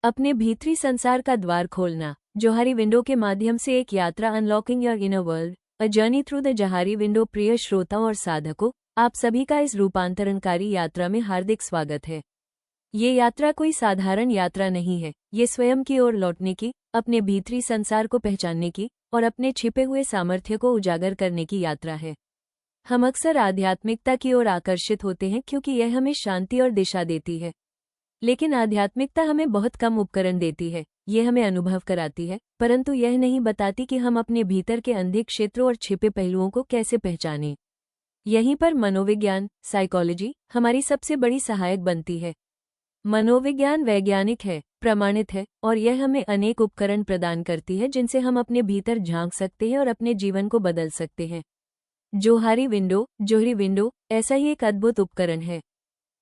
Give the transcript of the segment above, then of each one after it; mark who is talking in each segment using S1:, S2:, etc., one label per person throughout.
S1: अपने भीतरी संसार का द्वार खोलना। जोहारी विंडो के माध्यम से एक यात्रा, unlocking your inner world, a journey through the Johari window. प्रिय श्रोताओं और साधकों, आप सभी का इस रूपांतरणकारी यात्रा में हार्दिक स्वागत है। ये यात्रा कोई साधारण यात्रा नहीं है। ये स्वयं की ओर लौटने की, अपने भीतरी संसार को पहचानने की और अपने छिपे हुए सामर्थ्य को उजागर करने की यात्रा है। हम अक्सर आध्यात्मिकता की ओर आकर्षित होते हैं क्योंकि यह हमें शांति और दिशा देती है। लेकिन आध्यात्मिकता हमें बहुत कम उपकरण देती है। ये हमें अनुभव कराती है, परंतु यह नहीं बताती कि हम अपने भीतर के अंधे क्षेत्रों और छिपे पहलुओं को कैसे पहचानें। यहीं पर मनोविज्ञान, साइकोलॉजी हमारी सबसे बड़ी सहायक बनती है। मनोविज्ञान वैज्ञानिक है, प्रमाणित है और यह हमें अनेक उपकरण प्रदान करती है जिनसे हम अपने भीतर झांक सकते हैं और अपने जीवन को बदल सकते हैं। जोहारी विंडो ऐसा ही एक अद्भुत उपकरण है।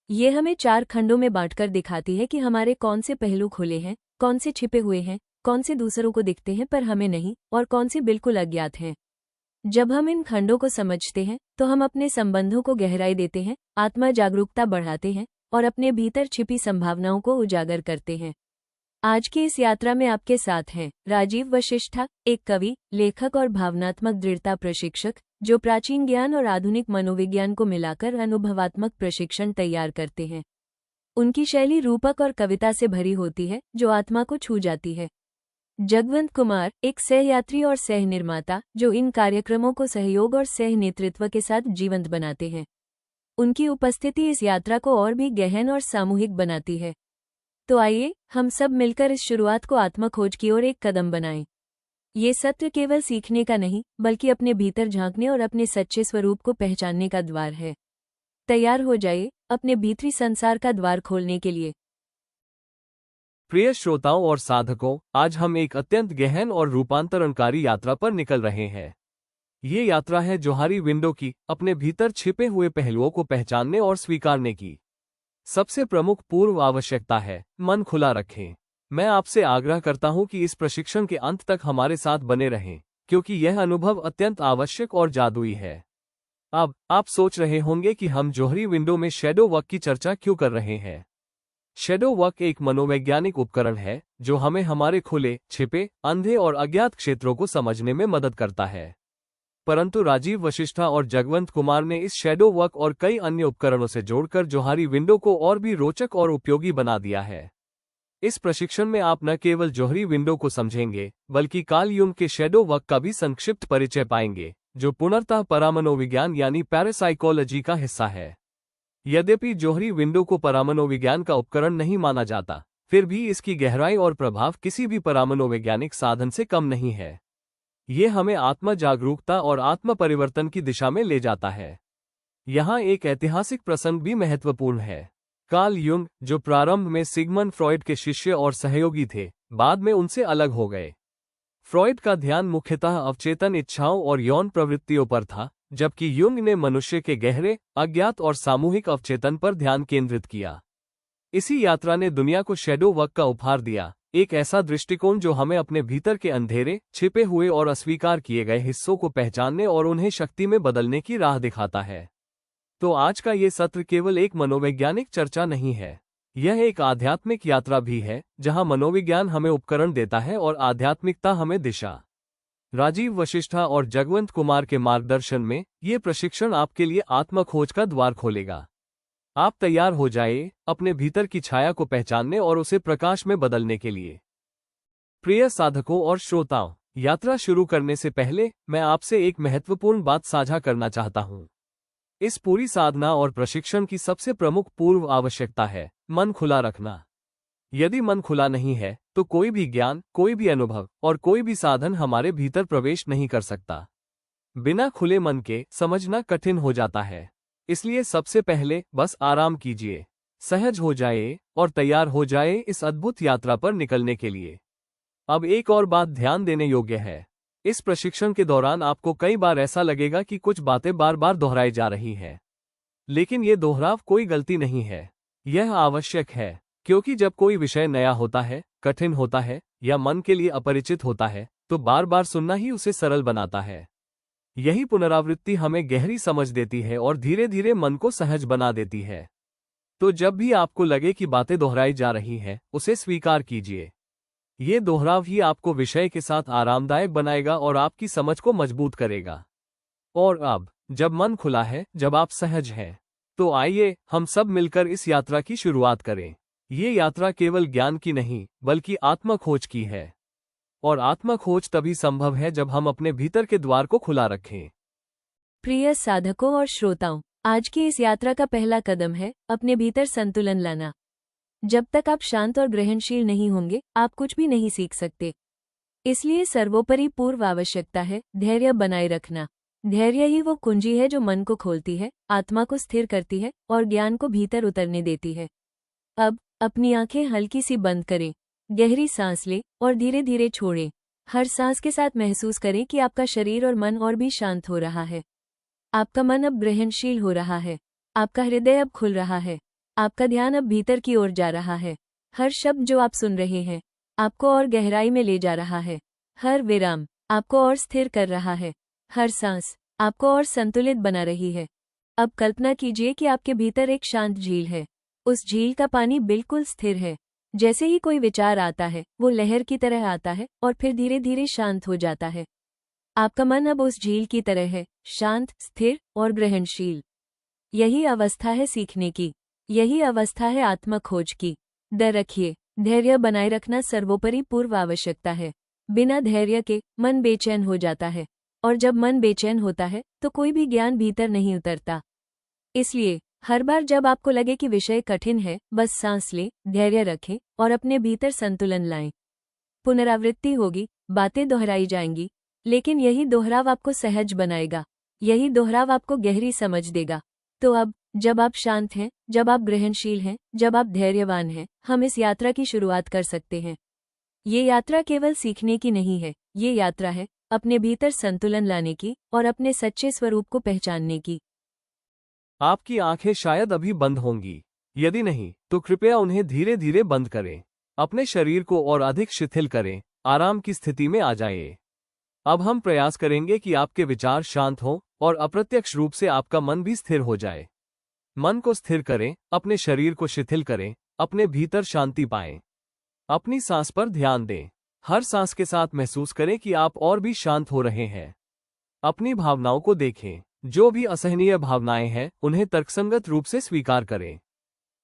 S1: ये हमें 4 खंडों में बांटकर दिखाती है कि हमारे कौन से पहलू खुले हैं, कौन से छिपे हुए हैं, कौन से दूसरों को दिखते हैं पर हमें नहीं, और कौन से बिल्कुल अज्ञात हैं। जब हम इन खंडों को समझते हैं तो हम अपने संबंधों को गहराई देते हैं, आत्मा जागरूकता बढ़ाते हैं और अपने भीतर छिपी संभावनाओं को उजागर करते हैं। आज की इस यात्रा में आपके साथ हैं राजीव वशिष्ठा, एक कवि, लेखक और भावनात्मक दृढ़ता प्रशिक्षक, जो प्राचीन ज्ञान और आधुनिक मनोविज्ञान को मिलाकर अनुभवात्मक प्रशिक्षण तैयार करते हैं। उनकी शैली रूपक और कविता से भरी होती है, जो आत्मा को छू जाती है। जगवंत कुमार, एक सहयात्री और सह निर्माता, जो इन कार्यक्रमों को सहयोग और सह नेतृत्व के साथ जीवंत बनाते हैं। उनकी उपस्थिति इस यात्रा को और भी गहन और सामूहिक बनाती है। तो आइए हम सब मिलकर इस शुरुआत को आत्मखोज की ओर एक कदम बनाएं। ये सत्र केवल सीखने का नहीं, बल्कि अपने भीतर झांकने और अपने सच्चे स्वरूप को पहचानने का द्वार है। तैयार हो जाइए अपने भीतरी संसार का द्वार खोलने के लिए।
S2: प्रिय श्रोताओं और साधकों, आज हम एक अत्यंत गहन और रूपांतरणकारी यात्रा पर निकल रहे हैं। ये यात्रा है जोहारी विंडो की, अपने भीतर छिपे हुए पहलुओं को पहचानने और स्वीकारने की। सबसे प्रमुख पूर्व आवश्यकता है मन खुला रखें। मैं आपसे आग्रह करता हूं कि इस प्रशिक्षण के अंत तक हमारे साथ बने रहें, क्योंकि यह अनुभव अत्यंत आवश्यक और जादुई है। अब आप सोच रहे होंगे कि हम जोहरी विंडो में शैडो वर्क की चर्चा क्यों कर रहे हैं। शैडो वर्क एक मनोवैज्ञानिक उपकरण है जो हमें हमारे खुले, छिपे, अंधे और अज्ञात क्षेत्रों को समझने में मदद करता है। परंतु राजीव वशिष्ठा और जगवंत कुमार ने इस शैडो वर्क और कई अन्य उपकरणों से जोड़कर जोहारी विंडो को और भी रोचक और उपयोगी बना दिया है। इस प्रशिक्षण में आप न केवल जोहरी विंडो को समझेंगे, बल्कि कार्ल युंग के शैडो वर्क का भी संक्षिप्त परिचय पाएंगे, जो पूर्णतः परामनोविज्ञान यानी पैरासाइकोलॉजी का हिस्सा है। यद्यपि जोहरी विंडो को परामनोविज्ञान का उपकरण नहीं माना जाता, फिर भी इसकी गहराई और प्रभाव किसी भी परामनोवैज्ञानिक साधन से कम नहीं है। ये हमें आत्म जागरूकता और आत्म परिवर्तन की दिशा में ले जाता है। यहाँ एक ऐतिहासिक प्रसंग भी महत्वपूर्ण है। कार्ल युंग, जो प्रारंभ में सिगमंड फ्रॉइड के शिष्य और सहयोगी थे, बाद में उनसे अलग हो गए। फ्रॉइड का ध्यान मुख्यतः अवचेतन इच्छाओं और यौन प्रवृत्तियों पर था, जबकि युंग ने मनुष्य के गहरे, अज्ञात और सामूहिक अवचेतन पर ध्यान केंद्रित किया। इसी यात्रा ने दुनिया को शैडो वर्क का उपहार दिया, एक ऐसा दृष्टिकोण जो हमें अपने भीतर के अंधेरे, छिपे हुए और अस्वीकार किए गए हिस्सों को पहचानने और उन्हें शक्ति में बदलने की राह दिखाता है। तो आज का ये सत्र केवल एक मनोवैज्ञानिक चर्चा नहीं है, यह एक आध्यात्मिक यात्रा भी है, जहां मनोविज्ञान हमें उपकरण देता है और आध्यात्मिकता हमें दिशा। राजीव वशिष्ठा और जगवंत कुमार के मार्गदर्शन में ये प्रशिक्षण आपके लिए आत्मखोज का द्वार खोलेगा। आप तैयार हो जाइए अपने भीतर की छाया को पहचानने और उसे प्रकाश में बदलने के लिए। प्रिय साधकों और श्रोताओं, यात्रा शुरू करने से पहले मैं आपसे एक महत्वपूर्ण बात साझा करना चाहता हूं। इस पूरी साधना और प्रशिक्षण की सबसे प्रमुख पूर्व आवश्यकता है मन खुला रखना। यदि मन खुला नहीं है तो कोई भी ज्ञान, कोई भी अनुभव और कोई भी साधन हमारे भीतर प्रवेश नहीं कर सकता। बिना खुले मन के समझना कठिन हो जाता है। इसलिए सबसे पहले बस आराम कीजिए, सहज हो जाइए और तैयार हो जाए इस अद्भुत यात्रा पर निकलने के लिए। अब एक और बात ध्यान देने योग्य है। इस प्रशिक्षण के दौरान आपको कई बार ऐसा लगेगा कि कुछ बातें बार बार दोहराई जा रही हैं। लेकिन ये दोहराव कोई गलती नहीं है, यह आवश्यक है, क्योंकि जब कोई विषय नया होता है, कठिन होता है या मन के लिए अपरिचित होता है, तो बार बार सुनना ही उसे सरल बनाता है। यही पुनरावृत्ति हमें गहरी समझ देती है और धीरे धीरे मन को सहज बना देती है। तो जब भी आपको लगे कि बातें दोहराई जा रही हैं, उसे स्वीकार कीजिए। ये दोहराव ही आपको विषय के साथ आरामदायक बनाएगा और आपकी समझ को मजबूत करेगा। और अब, जब मन खुला है, जब आप सहज हैं, तो आइए हम सब मिलकर इस यात्रा की शुरुआत करें। ये यात्रा केवल ज्ञान की नहीं, बल्कि आत्मखोज की है। और आत्मखोज तभी संभव है जब हम अपने भीतर के द्वार को खुला रखें।
S1: प्रिय साधकों और श्रोताओं, आज की इस यात्रा का पहला कदम है अपने भीतर संतुलन लाना। जब तक आप शांत और ग्रहणशील नहीं होंगे, आप कुछ भी नहीं सीख सकते। इसलिए सर्वोपरि पूर्व आवश्यकता है धैर्य बनाए रखना। धैर्य ही वो कुंजी है जो मन को खोलती है, आत्मा को स्थिर करती है और ज्ञान को भीतर उतरने देती है। अब अपनी आंखें हल्की सी बंद करें, गहरी सांस लें और धीरे धीरे छोड़ें। हर सांस के साथ महसूस करें कि आपका शरीर और मन और भी शांत हो रहा है। आपका मन अब ग्रहणशील हो रहा है, आपका हृदय अब खुल रहा है, आपका ध्यान अब भीतर की ओर जा रहा है। हर शब्द जो आप सुन रहे हैं आपको और गहराई में ले जा रहा है। हर विराम आपको और स्थिर कर रहा है। हर सांस आपको और संतुलित बना रही है। अब कल्पना कीजिए कि आपके भीतर एक शांत झील है। उस झील का पानी बिल्कुल स्थिर है। जैसे ही कोई विचार आता है, वो लहर की तरह आता है और फिर धीरे धीरे शांत हो जाता है। आपका मन अब उस झील की तरह है, शांत, स्थिर और ग्रहणशील। यही अवस्था है सीखने की, यही अवस्था है आत्मखोज की। डर रखिए, धैर्य बनाए रखना सर्वोपरि पूर्व आवश्यकता है। बिना धैर्य के मन बेचैन हो जाता है, और जब मन बेचैन होता है तो कोई भी ज्ञान भीतर नहीं उतरता। इसलिए हर बार जब आपको लगे कि विषय कठिन है, बस सांस लें, धैर्य रखें और अपने भीतर संतुलन लाएं। पुनरावृत्ति होगी, बातें दोहराई जाएंगी, लेकिन यही दोहराव आपको सहज बनाएगा। यही दोहराव आपको गहरी समझ देगा। तो अब, जब आप शांत हैं, जब आप ग्रहणशील हैं, जब आप धैर्यवान हैं, हम इस यात्रा की शुरुआत कर सकते हैं। ये यात्रा केवल सीखने की नहीं है, ये यात्रा है अपने भीतर संतुलन लाने की और अपने सच्चे स्वरूप को पहचानने की।
S2: आपकी आंखें शायद अभी बंद होंगी। यदि नहीं, तो कृपया उन्हें धीरे धीरे बंद करें। अपने शरीर को और अधिक शिथिल करें, आराम की स्थिति में आ जाइए। अब हम प्रयास करेंगे कि आपके विचार शांत हों और अप्रत्यक्ष रूप से आपका मन भी स्थिर हो जाए। मन को स्थिर करें, अपने शरीर को शिथिल करें, अपने भीतर शांति पाएं। अपनी सांस पर ध्यान दें। हर सांस के साथ महसूस करें कि आप और भी शांत हो रहे हैं। अपनी भावनाओं को देखें। जो भी असहनीय भावनाएं हैं, उन्हें तर्कसंगत रूप से स्वीकार करें।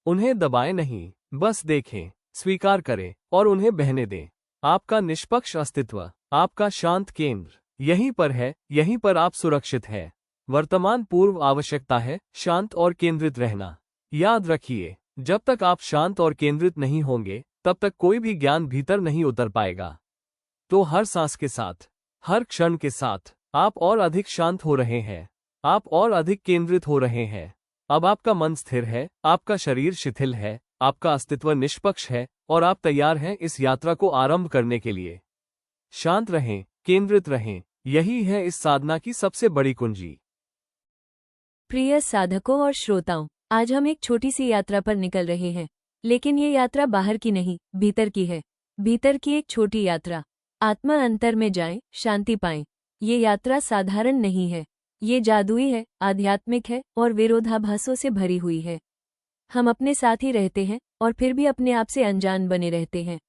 S2: उन्हें दबाएं नहीं, बस देखें, स्वीकार करें और उन्हें बहने दें। आपका निष्पक्ष अस्तित्व, आपका शांत केंद्र यहीं पर है, यहीं पर आप सुरक्षित हैं। वर्तमान पूर्व आवश्यकता है शांत और केंद्रित रहना। याद रखिए, जब तक आप शांत और केंद्रित नहीं होंगे, तब तक कोई भी ज्ञान भीतर नहीं उतर पाएगा। तो हर सांस के साथ, हर क्षण के साथ, आप और अधिक शांत हो रहे हैं, आप और अधिक केंद्रित हो रहे हैं। अब आपका मन स्थिर है, आपका शरीर शिथिल है, आपका अस्तित्व निष्पक्ष है और आप तैयार हैं इस यात्रा को आरंभ करने के लिए। शांत रहें, केंद्रित रहें, यही है इस साधना की सबसे बड़ी कुंजी।
S1: प्रिय साधकों और श्रोताओं, आज हम एक छोटी सी यात्रा पर निकल रहे हैं, लेकिन ये यात्रा बाहर की नहीं, भीतर की है। भीतर की एक छोटी यात्रा। आत्मा अंतर में जाएं, शांति पाएं। ये यात्रा साधारण नहीं है, ये जादुई है, आध्यात्मिक है और विरोधाभासों से भरी हुई है। हम अपने साथ ही रहते हैं और फिर भी अपने आप से अनजान बने रहते हैं।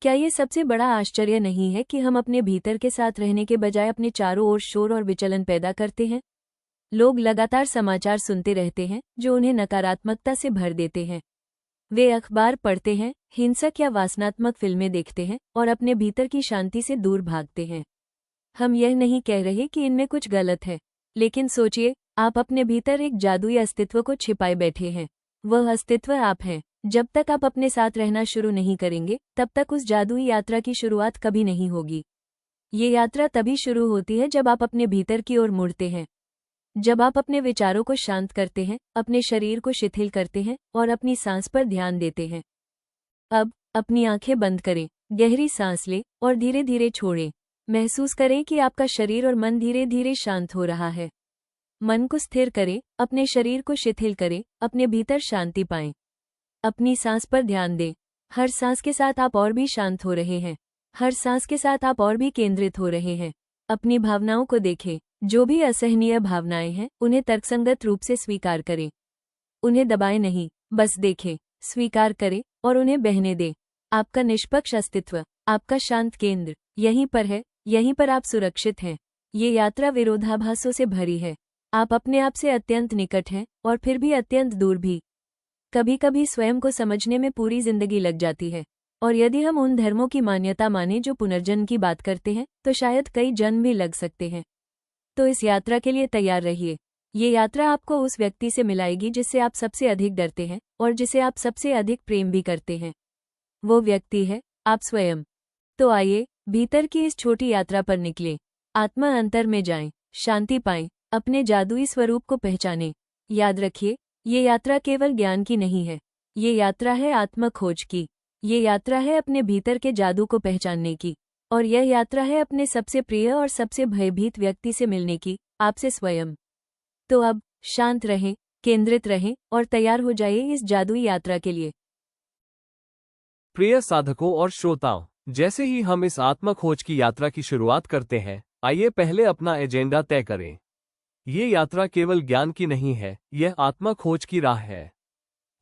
S1: क्या ये सबसे बड़ा आश्चर्य नहीं है कि हम अपने भीतर के साथ रहने के बजाय अपने चारों ओर शोर और विचलन पैदा करते हैं? लोग लगातार समाचार सुनते रहते हैं जो उन्हें नकारात्मकता से भर देते हैं। वे अखबार पढ़ते हैं, हिंसक या वासनात्मक फिल्में देखते हैं और अपने भीतर की शांति से दूर भागते हैं। हम यह नहीं कह रहे कि इनमें कुछ गलत है, लेकिन सोचिए, आप अपने भीतर एक जादुई अस्तित्व को छिपाए बैठे हैं। वह अस्तित्व आप हैं। जब तक आप अपने साथ रहना शुरू नहीं करेंगे, तब तक उस जादुई यात्रा की शुरुआत कभी नहीं होगी। ये यात्रा तभी शुरू होती है जब आप अपने भीतर की ओर मुड़ते हैं, जब आप अपने विचारों को शांत करते हैं, अपने शरीर को शिथिल करते हैं और अपनी सांस पर ध्यान देते हैं। अब अपनी आंखें बंद करें, गहरी सांस लें और धीरे धीरे छोड़ें। महसूस करें कि आपका शरीर और मन धीरे धीरे शांत हो रहा है। मन को स्थिर करें, अपने शरीर को शिथिल करें, अपने भीतर शांति पाएं। अपनी सांस पर ध्यान दें। हर सांस के साथ आप और भी शांत हो रहे हैं, हर सांस के साथ आप और भी केंद्रित हो रहे हैं। अपनी भावनाओं को देखें। जो भी असहनीय भावनाएं हैं, उन्हें तर्कसंगत रूप से स्वीकार करें। उन्हें दबाएं नहीं, बस देखें, स्वीकार करें और उन्हें बहने दें। आपका निष्पक्ष अस्तित्व, आपका शांत केंद्र यहीं पर है, यहीं पर आप सुरक्षित हैं। ये यात्रा विरोधाभासों से भरी है। आप अपने आप से अत्यंत निकट हैं और फिर भी अत्यंत दूर भी। कभी कभी स्वयं को समझने में पूरी जिंदगी लग जाती है, और यदि हम उन धर्मों की मान्यता माने जो पुनर्जन्म की बात करते हैं तो शायद कई जन्म भी लग सकते हैं। तो इस यात्रा के लिए तैयार रहिए। ये यात्रा आपको उस व्यक्ति से मिलाएगी जिससे आप सबसे अधिक डरते हैं और जिसे आप सबसे अधिक प्रेम भी करते हैं। वो व्यक्ति है आप स्वयं। तो आइए, भीतर की इस छोटी यात्रा पर निकलें। आत्मा अंतर में जाएं, शांति पाएं, अपने जादुई स्वरूप को पहचानें। याद रखिए, ये यात्रा केवल ज्ञान की नहीं है, ये यात्रा है आत्म खोज की। ये यात्रा है अपने भीतर के जादू को पहचानने की। और यह यात्रा है अपने सबसे प्रिय और सबसे भयभीत व्यक्ति से मिलने की, आपसे स्वयं। तो अब शांत रहें, केंद्रित रहें और तैयार हो जाइए इस जादुई यात्रा के लिए।
S2: प्रिय साधकों और श्रोताओं, जैसे ही हम इस आत्म खोज की यात्रा की शुरुआत करते हैं, आइए पहले अपना एजेंडा तय करें। ये यात्रा केवल ज्ञान की नहीं है, यह आत्मा खोज की राह है।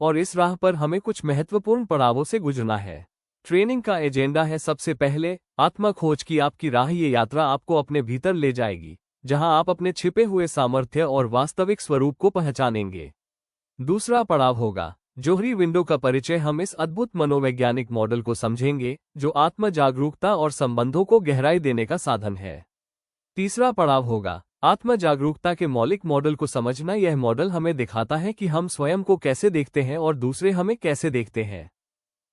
S2: और इस राह पर हमें कुछ महत्वपूर्ण पड़ावों से गुजरना है। ट्रेनिंग का एजेंडा है सबसे पहले आत्मा खोज की आपकी राह। ये यात्रा आपको अपने भीतर ले जाएगी, जहां आप अपने छिपे हुए सामर्थ्य और वास्तविक स्वरूप को पहचानेंगे। दूसरा पड़ाव होगा जोहरी विंडो का परिचय। हम इस अद्भुत मनोवैज्ञानिक मॉडल को समझेंगे जो आत्म जागरूकता और संबंधों को गहराई देने का साधन है। तीसरा पड़ाव होगा आत्म जागरूकता के मौलिक मॉडल को समझना। यह मॉडल हमें दिखाता है कि हम स्वयं को कैसे देखते हैं और दूसरे हमें कैसे देखते हैं।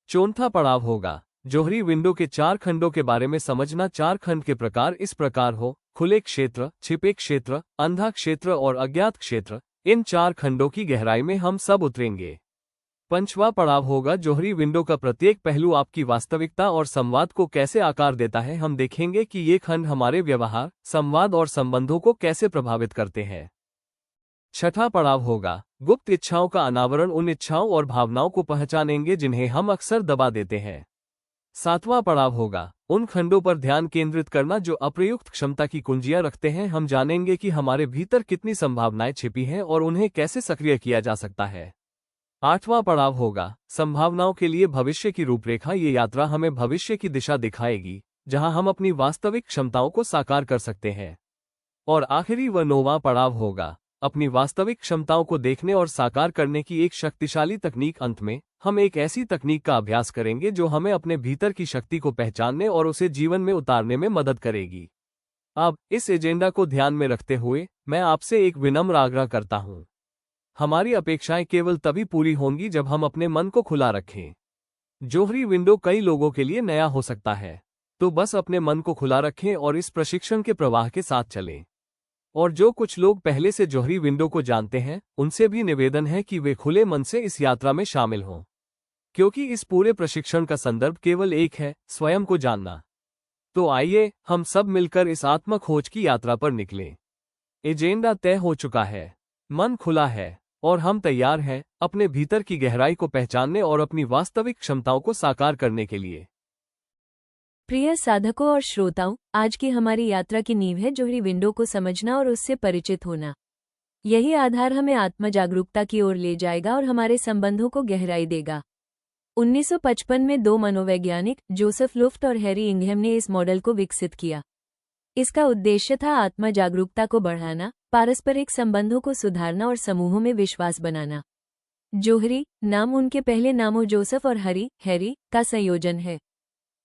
S2: चौथा पड़ाव होगा जोहरी विंडो के 4 खंडों के बारे में समझना। 4 खंड के प्रकार इस प्रकार हो: खुले क्षेत्र, छिपे क्षेत्र, अंधा क्षेत्र और अज्ञात क्षेत्र। इन 4 खंडों की गहराई में हम सब उतरेंगे। पंचवां पड़ाव होगा जोहरी विंडो का प्रत्येक पहलू आपकी वास्तविकता और संवाद को कैसे आकार देता है। हम देखेंगे कि ये खंड हमारे व्यवहार, संवाद और संबंधों को कैसे प्रभावित करते हैं। छठा पड़ाव होगा गुप्त इच्छाओं का अनावरण। उन इच्छाओं और भावनाओं को पहचानेंगे जिन्हें हम अक्सर दबा देते हैं। सातवां पड़ाव होगा उन खंडों पर ध्यान केंद्रित करना जो अप्रयुक्त क्षमता की कुंजियां रखते हैं। हम जानेंगे कि हमारे भीतर कितनी संभावनाएं छिपी हैं और उन्हें कैसे सक्रिय किया जा सकता है। आठवां पड़ाव होगा संभावनाओं के लिए भविष्य की रूपरेखा। ये यात्रा हमें भविष्य की दिशा दिखाएगी, जहां हम अपनी वास्तविक क्षमताओं को साकार कर सकते हैं। और आखिरी व 9वां पड़ाव होगा अपनी वास्तविक क्षमताओं को देखने और साकार करने की एक शक्तिशाली तकनीक। अंत में हम एक ऐसी तकनीक का अभ्यास करेंगे जो हमें अपने भीतर की शक्ति को पहचानने और उसे जीवन में उतारने में मदद करेगी। अब इस एजेंडा को ध्यान में रखते हुए मैं आपसे एक विनम्र आग्रह करता हूं। हमारी अपेक्षाएं केवल तभी पूरी होंगी जब हम अपने मन को खुला रखें। जोहरी विंडो कई लोगों के लिए नया हो सकता है, तो बस अपने मन को खुला रखें और इस प्रशिक्षण के प्रवाह के साथ चलें। और जो कुछ लोग पहले से जोहरी विंडो को जानते हैं, उनसे भी निवेदन है कि वे खुले मन से इस यात्रा में शामिल हों, क्योंकि इस पूरे प्रशिक्षण का संदर्भ केवल एक है: स्वयं को जानना। तो आइए हम सब मिलकर इस आत्म खोज की यात्रा पर निकलें। एजेंडा तय हो चुका है, मन खुला है और हम तैयार हैं अपने भीतर की गहराई को पहचानने और अपनी वास्तविक क्षमताओं को साकार करने के लिए।
S1: प्रिय साधकों और श्रोताओं, आज की हमारी यात्रा की नींव है जोहरी विंडो को समझना और उससे परिचित होना। यही आधार हमें आत्म जागरूकता की ओर ले जाएगा और हमारे संबंधों को गहराई देगा। 1955 में 2 मनोवैज्ञानिक जोसेफ लुफ्ट और हैरी इंघम ने इस मॉडल को विकसित किया। इसका उद्देश्य था आत्म जागरूकता को बढ़ाना, पारस्परिक संबंधों को सुधारना और समूहों में विश्वास बनाना। जोहरी नाम उनके पहले नामों जोसेफ और हैरी का संयोजन है।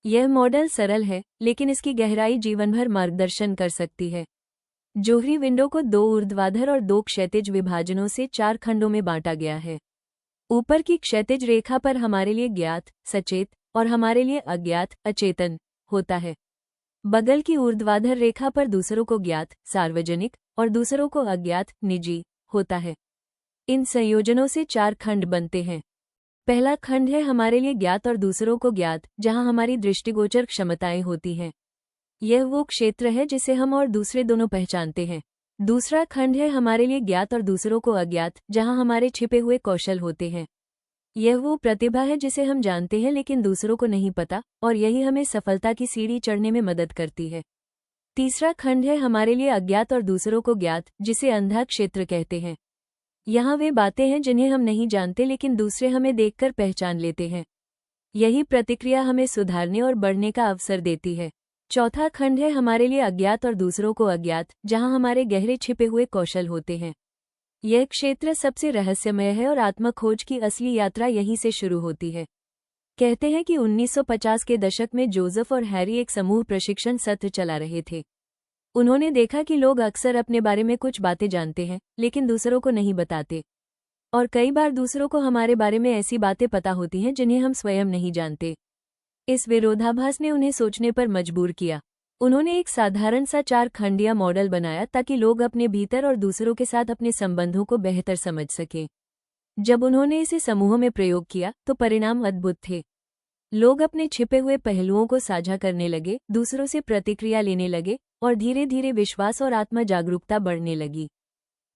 S1: यह मॉडल सरल है, लेकिन इसकी गहराई जीवन भर मार्गदर्शन कर सकती है। जोहरी विंडो को 2 ऊर्ध्वाधर और 2 क्षैतिज विभाजनों से 4 खंडों में बांटा गया है। ऊपर की क्षैतिज रेखा पर हमारे लिए ज्ञात, सचेत और हमारे लिए अज्ञात, अचेतन होता है। बगल की ऊर्ध्वाधर रेखा पर दूसरों को ज्ञात, सार्वजनिक और दूसरों को अज्ञात, निजी होता है। इन संयोजनों से 4 खंड बनते हैं। पहला खंड है हमारे लिए ज्ञात और दूसरों को ज्ञात, जहां हमारी दृष्टिगोचर क्षमताएं होती हैं। यह वो क्षेत्र है जिसे हम और दूसरे दोनों पहचानते हैं। दूसरा खंड है हमारे लिए ज्ञात और दूसरों को अज्ञात, जहां हमारे छिपे हुए कौशल होते हैं। यह वो प्रतिभा है जिसे हम जानते हैं लेकिन दूसरों को नहीं पता, और यही हमें सफलता की सीढ़ी चढ़ने में मदद करती है। तीसरा खंड है हमारे लिए अज्ञात और दूसरों को ज्ञात, जिसे अंधा क्षेत्र कहते हैं। यहाँ वे बातें हैं जिन्हें हम नहीं जानते लेकिन दूसरे हमें देखकर पहचान लेते हैं। यही प्रतिक्रिया हमें सुधारने और बढ़ने का अवसर देती है। चौथा खंड है हमारे लिए अज्ञात और दूसरों को अज्ञात, जहाँ हमारे गहरे छिपे हुए कौशल होते हैं। यह क्षेत्र सबसे रहस्यमय है और आत्मखोज की असली यात्रा यहीं से शुरू होती है। कहते हैं कि 1950 के दशक में जोसेफ और हैरी एक समूह प्रशिक्षण सत्र चला रहे थे। उन्होंने देखा कि लोग अक्सर अपने बारे में कुछ बातें जानते हैं लेकिन दूसरों को नहीं बताते, और कई बार दूसरों को हमारे बारे में ऐसी बातें पता होती हैं जिन्हें हम स्वयं नहीं जानते। इस विरोधाभास ने उन्हें सोचने पर मजबूर किया। उन्होंने एक साधारण सा 4 खंडिया मॉडल बनाया ताकि लोग अपने भीतर और दूसरों के साथ अपने संबंधों को बेहतर समझ सकें। जब उन्होंने इसे समूह में प्रयोग किया तो परिणाम अद्भुत थे। लोग अपने छिपे हुए पहलुओं को साझा करने लगे, दूसरों से प्रतिक्रिया लेने लगे और धीरे धीरे विश्वास और आत्म जागरूकता बढ़ने लगी।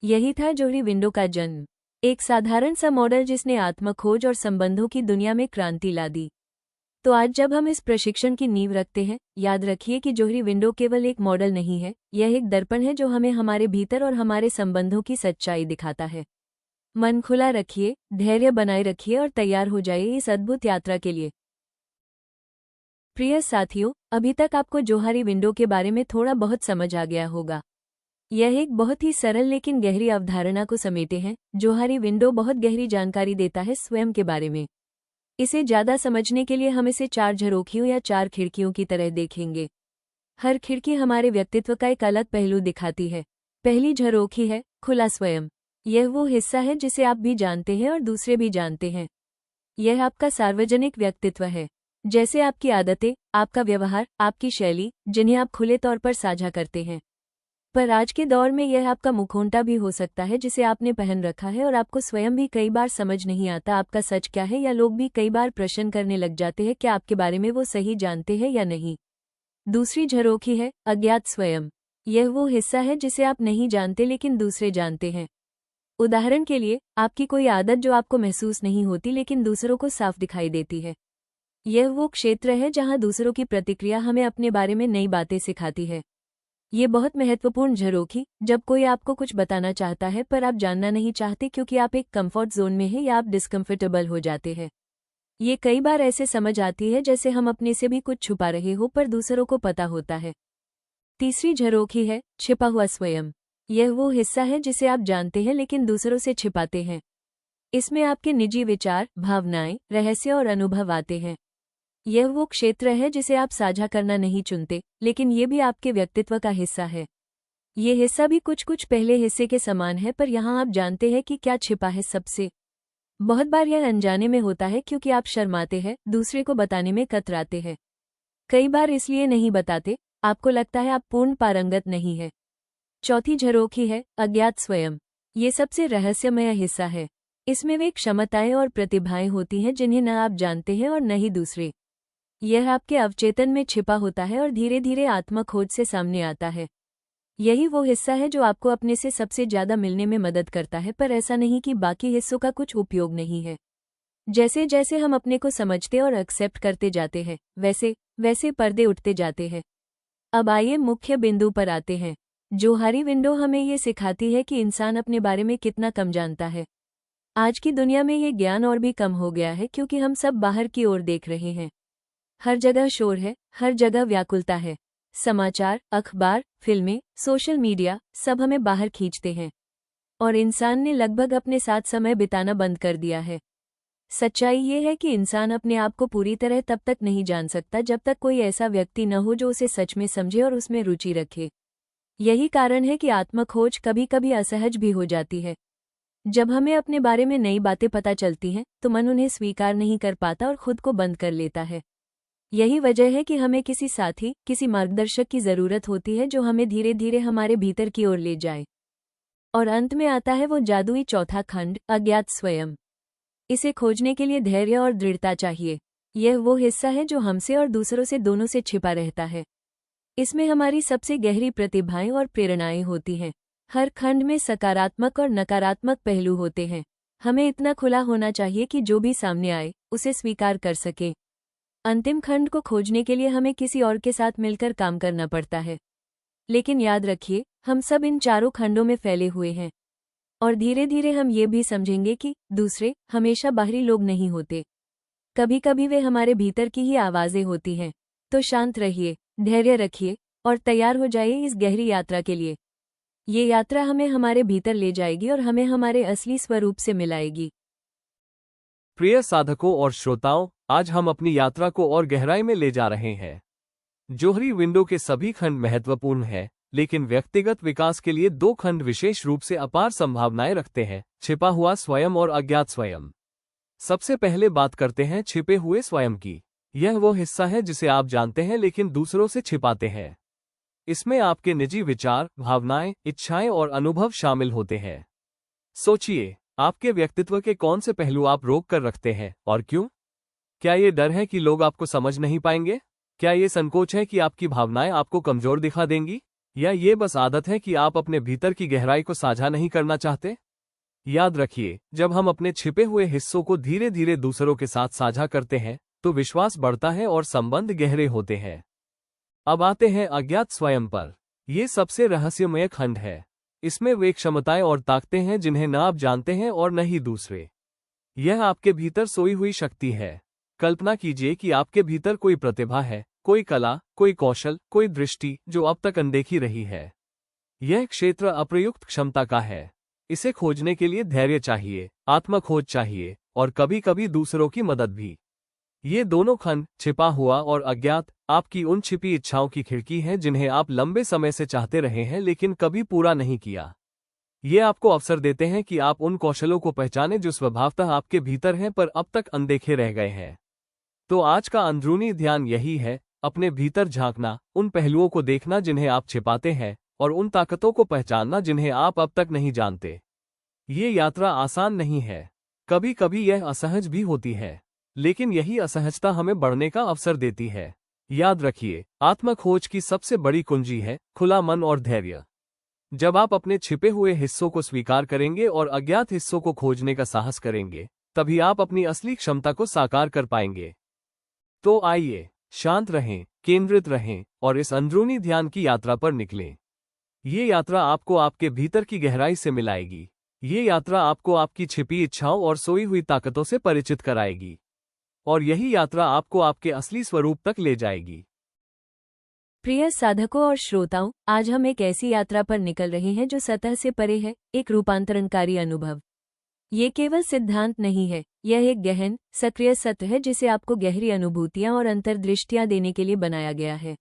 S1: यही था जोहरी विंडो का जन्म, एक साधारण सा मॉडल जिसने आत्मखोज और संबंधों की दुनिया में क्रांति ला दी। तो आज जब हम इस प्रशिक्षण की नींव रखते हैं, याद रखिए कि जोहरी विंडो केवल एक मॉडल नहीं है, यह एक दर्पण है जो हमें हमारे भीतर और हमारे संबंधों की सच्चाई दिखाता है। मन खुला रखिए, धैर्य बनाए रखिए और तैयार हो जाइए इस अद्भुत यात्रा के लिए। प्रिय साथियों, अभी तक आपको जोहरी विंडो के बारे में थोड़ा बहुत समझ आ गया होगा। यह एक बहुत ही सरल लेकिन गहरी अवधारणा को समेटे हैं। जोहरी विंडो बहुत गहरी जानकारी देता है स्वयं के बारे में। इसे ज्यादा समझने के लिए हम इसे 4 झरोखियों या 4 खिड़कियों की तरह देखेंगे। हर खिड़की हमारे व्यक्तित्व का एक अलग पहलू दिखाती है। पहली झरोखी है खुला स्वयं। यह वो हिस्सा है जिसे आप भी जानते हैं और दूसरे भी जानते हैं। यह आपका सार्वजनिक व्यक्तित्व है, जैसे आपकी आदतें, आपका व्यवहार, आपकी शैली, जिन्हें आप खुले तौर पर साझा करते हैं। पर आज के दौर में यह आपका मुखौटा भी हो सकता है जिसे आपने पहन रखा है और आपको स्वयं भी कई बार समझ नहीं आता आपका सच क्या है, या लोग भी कई बार प्रश्न करने लग जाते हैं क्या आपके बारे में वो सही जानते हैं या नहीं। दूसरी झरोखी है अज्ञात स्वयं। यह वो हिस्सा है जिसे आप नहीं जानते लेकिन दूसरे जानते हैं। उदाहरण के लिए, आपकी कोई आदत जो आपको महसूस नहीं होती लेकिन दूसरों को साफ दिखाई देती है। यह वो क्षेत्र है जहां दूसरों की प्रतिक्रिया हमें अपने बारे में नई बातें सिखाती है। ये बहुत महत्वपूर्ण झरोखी, जब कोई आपको कुछ बताना चाहता है पर आप जानना नहीं चाहते क्योंकि आप एक कंफर्ट जोन में हैं या आप डिस्कम्फर्टेबल हो जाते हैं। ये कई बार ऐसे समझ आती है जैसे हम अपने से भी कुछ छुपा रहे हो पर दूसरों को पता होता है। तीसरी झरोखी है छिपा हुआ स्वयं। यह वो हिस्सा है जिसे आप जानते हैं लेकिन दूसरों से छिपाते हैं। इसमें आपके निजी विचार, भावनाएं, रहस्य और अनुभव आते हैं। यह वो क्षेत्र है जिसे आप साझा करना नहीं चुनते, लेकिन ये भी आपके व्यक्तित्व का हिस्सा है। ये हिस्सा भी कुछ कुछ पहले हिस्से के समान है, पर यहाँ आप जानते हैं कि क्या छिपा है सबसे। बहुत बार यह अनजाने में होता है क्योंकि आप शर्माते हैं, दूसरे को बताने में कतराते हैं। कई बार इसलिए नहीं बताते, आपको लगता है आप पूर्ण पारंगत नहीं है। चौथी झरोखी है अज्ञात स्वयं। ये सबसे रहस्यमय हिस्सा है। इसमें वे क्षमताएं और प्रतिभाएं होती हैं जिन्हें न आप जानते हैं और न ही दूसरे। यह आपके अवचेतन में छिपा होता है और धीरे धीरे आत्मखोज से सामने आता है। यही वो हिस्सा है जो आपको अपने से सबसे ज्यादा मिलने में मदद करता है, पर ऐसा नहीं कि बाकी हिस्सों का कुछ उपयोग नहीं है। जैसे जैसे हम अपने को समझते और एक्सेप्ट करते जाते हैं, वैसे वैसे पर्दे उठते जाते हैं। अब आइए मुख्य बिंदु पर आते हैं। जोहरी विंडो हमें ये सिखाती है कि इंसान अपने बारे में कितना कम जानता है। आज की दुनिया में ये ज्ञान और भी कम हो गया है क्योंकि हम सब बाहर की ओर देख रहे हैं। हर जगह शोर है, हर जगह व्याकुलता है। समाचार, अखबार, फिल्में, सोशल मीडिया, सब हमें बाहर खींचते हैं और इंसान ने लगभग अपने साथ समय बिताना बंद कर दिया है। सच्चाई ये है कि इंसान अपने आप को पूरी तरह तब तक नहीं जान सकता जब तक कोई ऐसा व्यक्ति न हो जो उसे सच में समझे और उसमें रुचि रखे। यही कारण है कि आत्मखोज कभी कभी असहज भी हो जाती है। जब हमें अपने बारे में नई बातें पता चलती हैं तो मन उन्हें स्वीकार नहीं कर पाता और खुद को बंद कर लेता है। यही वजह है कि हमें किसी साथी, किसी मार्गदर्शक की जरूरत होती है जो हमें धीरे धीरे हमारे भीतर की ओर ले जाए। और अंत में आता है वो जादुई चौथा खंड, अज्ञात स्वयं। इसे खोजने के लिए धैर्य और दृढ़ता चाहिए। यह वो हिस्सा है जो हमसे और दूसरों से दोनों से छिपा रहता है। इसमें हमारी सबसे गहरी प्रतिभाएं और प्रेरणाएं होती हैं। हर खंड में सकारात्मक और नकारात्मक पहलू होते हैं। हमें इतना खुला होना चाहिए कि जो भी सामने आए उसे स्वीकार कर सके। अंतिम खंड को खोजने के लिए हमें किसी और के साथ मिलकर काम करना पड़ता है। लेकिन याद रखिए, हम सब इन चारों खंडों में फैले हुए हैं और धीरे धीरे हम ये भी समझेंगे कि दूसरे हमेशा बाहरी लोग नहीं होते, कभी कभी वे हमारे भीतर की ही आवाजें होती हैं। तो शांत रहिए, धैर्य रखिए और तैयार हो जाइए इस गहरी यात्रा के लिए। ये यात्रा हमें हमारे भीतर ले जाएगी और हमें हमारे असली स्वरूप से मिलाएगी।
S2: प्रिय साधकों और श्रोताओं, आज हम अपनी यात्रा को और गहराई में ले जा रहे हैं। जोहरी विंडो के सभी खंड महत्वपूर्ण हैं, लेकिन व्यक्तिगत विकास के लिए 2 खंड विशेष रूप से अपार संभावनाएं रखते हैं, छिपा हुआ स्वयं और अज्ञात स्वयं। सबसे पहले बात करते हैं छिपे हुए स्वयं की। यह वो हिस्सा है जिसे आप जानते हैं लेकिन दूसरों से छिपाते हैं। इसमें आपके निजी विचार, भावनाएं, इच्छाएं और अनुभव शामिल होते हैं। सोचिए, आपके व्यक्तित्व के कौन से पहलू आप रोक कर रखते हैं और क्यों? क्या ये डर है कि लोग आपको समझ नहीं पाएंगे? क्या ये संकोच है कि आपकी भावनाएं आपको कमजोर दिखा देंगी? या ये बस आदत है कि आप अपने भीतर की गहराई को साझा नहीं करना चाहते? याद रखिए, जब हम अपने छिपे हुए हिस्सों को धीरे धीरे दूसरों के साथ साझा करते हैं तो विश्वास बढ़ता है और संबंध गहरे होते हैं। अब आते हैं अज्ञात स्वयं पर। ये सबसे रहस्यमय खंड है। इसमें वे क्षमताएं और ताकतें हैं जिन्हें न आप जानते हैं और न ही दूसरे। यह आपके भीतर सोई हुई शक्ति है। कल्पना कीजिए कि आपके भीतर कोई प्रतिभा है, कोई कला, कोई कौशल, कोई दृष्टि जो अब तक अनदेखी रही है। यह क्षेत्र अप्रयुक्त क्षमता का है। इसे खोजने के लिए धैर्य चाहिए, आत्मखोज चाहिए और कभी कभी दूसरों की मदद भी। ये दोनों खंड, छिपा हुआ और अज्ञात, आपकी उन छिपी इच्छाओं की खिड़की हैं जिन्हें आप लंबे समय से चाहते रहे हैं लेकिन कभी पूरा नहीं किया। ये आपको अवसर देते हैं कि आप उन कौशलों को पहचानें जो स्वभावतः आपके भीतर हैं पर अब तक अनदेखे रह गए हैं। तो आज का अंदरूनी ध्यान यही है, अपने भीतर झांकना, उन पहलुओं को देखना जिन्हें आप छिपाते हैं और उन ताकतों को पहचानना जिन्हें आप अब तक नहीं जानते। ये यात्रा आसान नहीं है। कभी कभी यह असहज भी होती है, लेकिन यही असहजता हमें बढ़ने का अवसर देती है। याद रखिए, आत्मखोज की सबसे बड़ी कुंजी है खुला मन और धैर्य। जब आप अपने छिपे हुए हिस्सों को स्वीकार करेंगे और अज्ञात हिस्सों को खोजने का साहस करेंगे, तभी आप अपनी असली क्षमता को साकार कर पाएंगे। तो आइए, शांत रहें, केंद्रित रहें और इस अंदरूनी ध्यान की यात्रा पर निकलें। ये यात्रा आपको आपके भीतर की गहराई से मिलाएगी। ये यात्रा आपको आपकी छिपी इच्छाओं और सोई हुई ताकतों से परिचित कराएगी। और यही यात्रा आपको आपके असली स्वरूप तक ले जाएगी।
S1: प्रिय साधकों और श्रोताओं, आज हम एक ऐसी यात्रा पर निकल रहे हैं जो सतह से परे है, एक रूपांतरणकारी अनुभव। ये केवल सिद्धांत नहीं है, यह एक गहन, सक्रिय सत्य है जिसे आपको गहरी अनुभूतियां और अंतर्दृष्टियां देने के लिए बनाया गया है।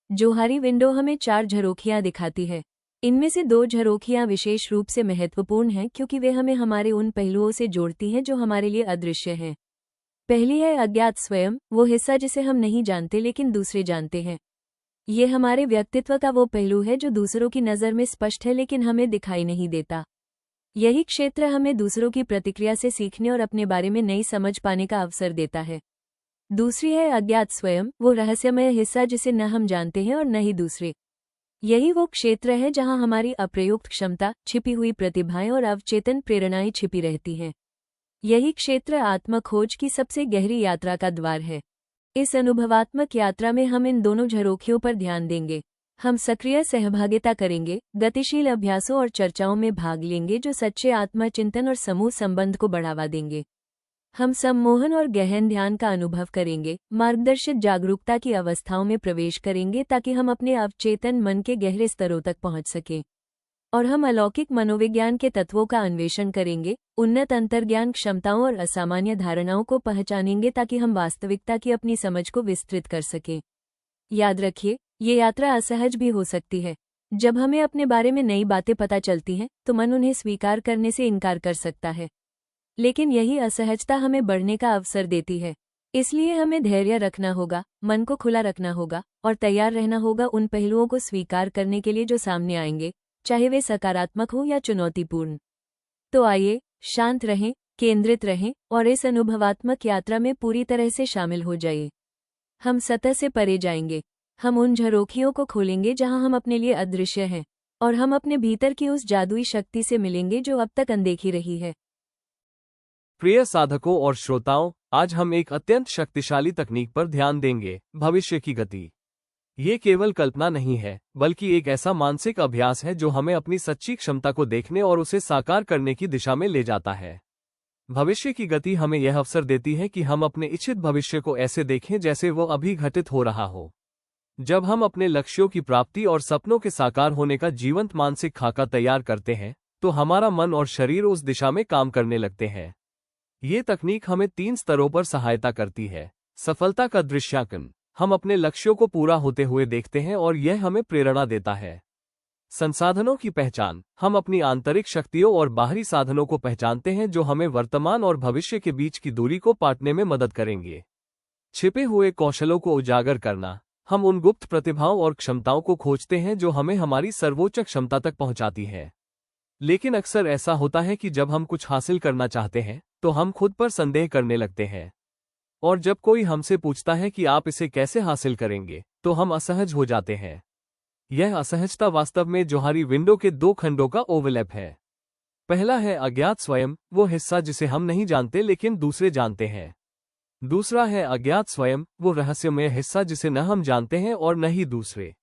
S1: जोहारी विंडो हमें 4 झरोखियां दिखाती है। इनमें से 2 झरोखियां विशेष रूप से महत्वपूर्ण हैं क्योंकि वे हमें हमारे उन पहलुओं से जोड़ती हैं जो हमारे लिए अदृश्य हैं। पहली है अज्ञात स्वयं, वो हिस्सा जिसे हम नहीं जानते लेकिन दूसरे जानते हैं। ये हमारे व्यक्तित्व का वो पहलू है जो दूसरों की नज़र में स्पष्ट है लेकिन हमें दिखाई नहीं देता। यही क्षेत्र हमें दूसरों की प्रतिक्रिया से सीखने और अपने बारे में नई समझ पाने का अवसर देता है। दूसरी है अज्ञात स्वयं, वो रहस्यमय हिस्सा जिसे न हम जानते हैं और न ही दूसरे। यही वो क्षेत्र है जहां हमारी अप्रयुक्त क्षमता, छिपी हुई प्रतिभाएं और अवचेतन प्रेरणाएं छिपी रहती हैं। यही क्षेत्र आत्मखोज की सबसे गहरी यात्रा का द्वार है। इस अनुभवात्मक यात्रा में हम इन दोनों झरोखियों पर ध्यान देंगे। हम सक्रिय सहभागिता करेंगे, गतिशील अभ्यासों और चर्चाओं में भाग लेंगे जो सच्चे आत्मचिंतन और समूह संबंध को बढ़ावा देंगे। हम सम्मोहन और गहन ध्यान का अनुभव करेंगे, मार्गदर्शित जागरूकता की अवस्थाओं में प्रवेश करेंगे ताकि हम अपने अवचेतन मन के गहरे स्तरों तक पहुंच सकें। और हम अलौकिक मनोविज्ञान के तत्वों का अन्वेषण करेंगे, उन्नत अंतर्ज्ञान क्षमताओं और असामान्य धारणाओं को पहचानेंगे ताकि हम वास्तविकता की अपनी समझ को विस्तृत कर सकें। याद रखिए, ये यात्रा असहज भी हो सकती है। जब हमें अपने बारे में नई बातें पता चलती हैं तो मन उन्हें स्वीकार करने से इनकार कर सकता है, लेकिन यही असहजता हमें बढ़ने का अवसर देती है। इसलिए हमें धैर्य रखना होगा, मन को खुला रखना होगा और तैयार रहना होगा उन पहलुओं को स्वीकार करने के लिए जो सामने आएंगे, चाहे वे सकारात्मक हो या चुनौतीपूर्ण। तो आइए, शांत रहें, केंद्रित रहें और इस अनुभवात्मक यात्रा में पूरी तरह से शामिल हो जाइए। हम सतह से परे जाएंगे, हम उन झरोखियों को खोलेंगे जहां हम अपने लिए अदृश्य हैं, और हम अपने भीतर की उस जादुई शक्ति से मिलेंगे जो अब तक अनदेखी रही है।
S2: प्रिय साधकों और श्रोताओं, आज हम एक अत्यंत शक्तिशाली तकनीक पर ध्यान देंगे, भविष्य की गति। ये केवल कल्पना नहीं है, बल्कि एक ऐसा मानसिक अभ्यास है जो हमें अपनी सच्ची क्षमता को देखने और उसे साकार करने की दिशा में ले जाता है। भविष्य की गति हमें यह अवसर देती है कि हम अपने इच्छित भविष्य को ऐसे देखें जैसे वो अभी घटित हो रहा हो। जब हम अपने लक्ष्यों की प्राप्ति और सपनों के साकार होने का जीवंत मानसिक खाका तैयार करते हैं, तो हमारा मन और शरीर उस दिशा में काम करने लगते हैं। ये तकनीक हमें 3 स्तरों पर सहायता करती है। सफलता का दृश्यांकन, हम अपने लक्ष्यों को पूरा होते हुए देखते हैं और यह हमें प्रेरणा देता है। संसाधनों की पहचान, हम अपनी आंतरिक शक्तियों और बाहरी साधनों को पहचानते हैं जो हमें वर्तमान और भविष्य के बीच की दूरी को पाटने में मदद करेंगे। छिपे हुए कौशलों को उजागर करना, हम उन गुप्त प्रतिभाओं और क्षमताओं को खोजते हैं जो हमें हमारी सर्वोच्च क्षमता तक पहुंचाती है। लेकिन अक्सर ऐसा होता है कि जब हम कुछ हासिल करना चाहते हैं, तो हम खुद पर संदेह करने लगते हैं। और जब कोई हमसे पूछता है कि आप इसे कैसे हासिल करेंगे, तो हम असहज हो जाते हैं। यह असहजता वास्तव में जोहारी विंडो के 2 खंडों का ओवरलैप है। पहला है अज्ञात स्वयं, वो हिस्सा जिसे हम नहीं जानते लेकिन दूसरे जानते हैं। दूसरा है अज्ञात स्वयं, वो रहस्यमय हिस्सा जिसे न हम जानते हैं और न ही दूसरे।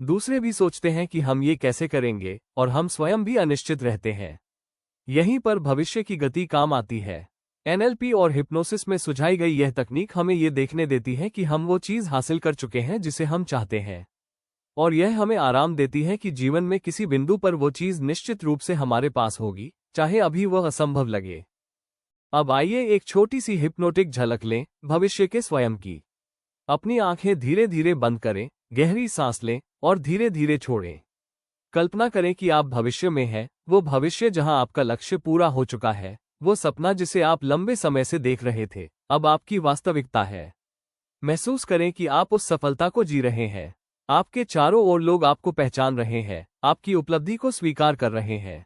S2: दूसरे भी सोचते हैं कि हम ये कैसे करेंगे, और हम स्वयं भी अनिश्चित रहते हैं। यहीं पर भविष्य की गति काम आती है। एनएलपी और हिप्नोसिस में सुझाई गई यह तकनीक हमें ये देखने देती है कि हम वो चीज़ हासिल कर चुके हैं जिसे हम चाहते हैं, और यह हमें आराम देती है कि जीवन में किसी बिंदु पर वो चीज़ निश्चित रूप से हमारे पास होगी, चाहे अभी वह असंभव लगे। अब आइए एक छोटी सी हिप्नोटिक झलक लें भविष्य के स्वयं की। अपनी आंखें धीरे धीरे बंद करें, गहरी सांस लें और धीरे धीरे छोड़ें। कल्पना करें कि आप भविष्य में हैं, वो भविष्य जहां आपका लक्ष्य पूरा हो चुका है, वो सपना जिसे आप लंबे समय से देख रहे थे, अब आपकी वास्तविकता है। महसूस करें कि आप उस सफलता को जी रहे हैं। आपके चारों ओर लोग आपको पहचान रहे हैं, आपकी उपलब्धि को स्वीकार कर रहे हैं।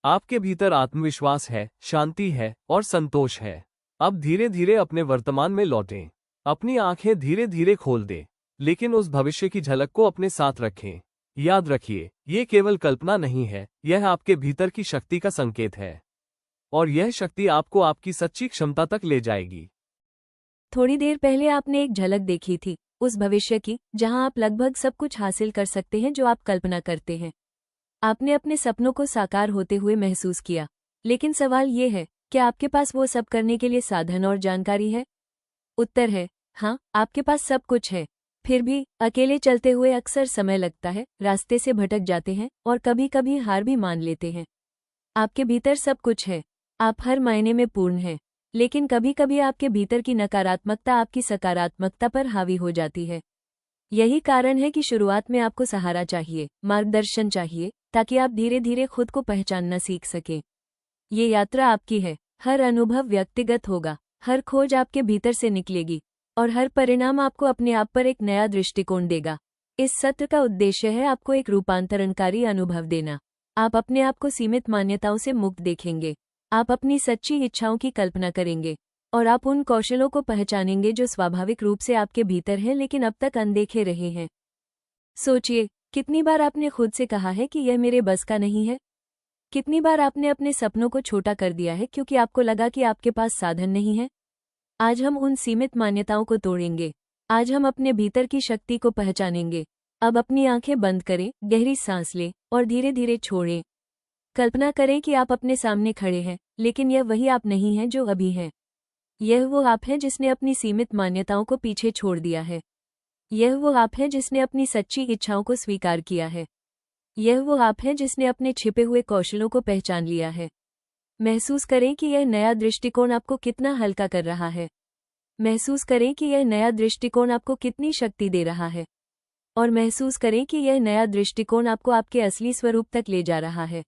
S2: आपके भीतर आत्मविश्वास है, शांति है और संतोष है। अब धीरे धीरे अपने वर्तमान में लौटें। अपनी आंखें धीरे धीरे खोल दें, लेकिन उस भविष्य की झलक को अपने साथ रखें। याद रखिए, ये केवल कल्पना नहीं है, यह आपके भीतर की शक्ति का संकेत है, और यह शक्ति आपको आपकी सच्ची क्षमता तक ले जाएगी।
S1: थोड़ी देर पहले आपने एक झलक देखी थी उस भविष्य की, जहां आप लगभग सब कुछ हासिल कर सकते हैं जो आप कल्पना करते हैं। आपने अपने सपनों को साकार होते हुए महसूस किया, लेकिन सवाल ये है, क्या आपके पास वो सब करने के लिए साधन और जानकारी है? उत्तर है हाँ, आपके पास सब कुछ है। फिर भी अकेले चलते हुए अक्सर समय लगता है, रास्ते से भटक जाते हैं और कभी कभी हार भी मान लेते हैं। आपके भीतर सब कुछ है, आप हर मायने में पूर्ण हैं, लेकिन कभी कभी आपके भीतर की नकारात्मकता आपकी सकारात्मकता पर हावी हो जाती है। यही कारण है कि शुरुआत में आपको सहारा चाहिए, मार्गदर्शन चाहिए, ताकि आप धीरे धीरे खुद को पहचानना सीख सकें। ये यात्रा आपकी है, हर अनुभव व्यक्तिगत होगा, हर खोज आपके भीतर से निकलेगी, और हर परिणाम आपको अपने आप पर एक नया दृष्टिकोण देगा। इस सत्र का उद्देश्य है आपको एक रूपांतरणकारी अनुभव देना। आप अपने आप को सीमित मान्यताओं से मुक्त देखेंगे, आप अपनी सच्ची इच्छाओं की कल्पना करेंगे, और आप उन कौशलों को पहचानेंगे जो स्वाभाविक रूप से आपके भीतर हैं लेकिन अब तक अनदेखे रहे हैं। सोचिए, कितनी बार आपने खुद से कहा है कि यह मेरे बस का नहीं है? कितनी बार आपने अपने सपनों को छोटा कर दिया है क्योंकि आपको लगा कि आपके पास साधन नहीं है? आज हम उन सीमित मान्यताओं को तोड़ेंगे। आज हम अपने भीतर की शक्ति को पहचानेंगे। अब अपनी आंखें बंद करें, गहरी सांस लें और धीरे धीरे छोड़ें। कल्पना करें कि आप अपने सामने खड़े हैं, लेकिन यह वही आप नहीं है जो अभी है। यह वो आप है जिसने अपनी सीमित मान्यताओं को पीछे छोड़ दिया है। यह वो आप है जिसने अपनी सच्ची इच्छाओं को स्वीकार किया है। यह वो आप है जिसने अपने छिपे हुए कौशलों को पहचान लिया है। महसूस करें कि यह नया दृष्टिकोण आपको कितना हल्का कर रहा है। महसूस करें कि यह नया दृष्टिकोण आपको कितनी शक्ति दे रहा है। और महसूस करें कि यह नया दृष्टिकोण आपको आपके असली स्वरूप तक ले जा रहा है।